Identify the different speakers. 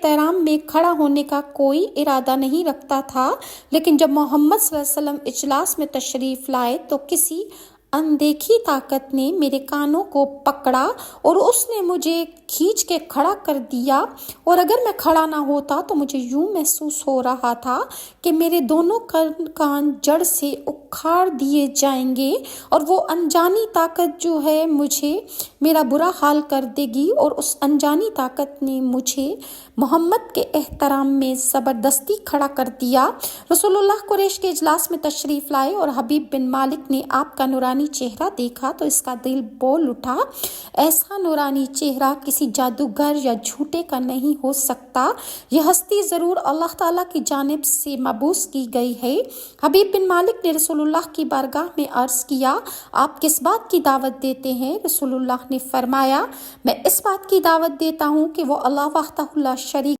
Speaker 1: احترام میں کھڑا ہونے کا کوئی ارادہ نہیں رکھتا تھا، لیکن جب محمد صلی اللہ علیہ وسلم اجلاس میں تشریف لائے تو کسی اندیکھی طاقت نے میرے کانوں کو پکڑا اور اس نے مجھے کھینچ کے کھڑا کر دیا، اور اگر میں کھڑا نہ ہوتا تو مجھے یوں محسوس ہو رہا تھا کہ میرے دونوں کان جڑ سے اکھاڑ دیے جائیں گے، اور وہ انجانی طاقت جو ہے مجھے میرا برا حال کر دے گی۔ اور اس انجانی طاقت نے مجھے محمد کے احترام میں زبردستی کھڑا کر دیا۔ رسول اللہ قریش کے اجلاس میں تشریف لائے اور حبیب بن مالک نے آپ کا نورانی چہرہ دیکھا تو اس کا دل بول اٹھا، ایسا نورانی چہرہ کسی جادوگر یا جھوٹے کا نہیں ہو سکتا، یہ ہستی ضرور اللہ تعالیٰ کی جانب سے مبعوث کی گئی ہے۔ حبیب بن مالک نے رسول اللہ کی بارگاہ میں عرض کیا، آپ کس بات کی دعوت دیتے ہیں؟ رسول اللہ نے فرمایا، میں اس بات کی دعوت دیتا ہوں کہ وہ اللہ وحدہ لا شریک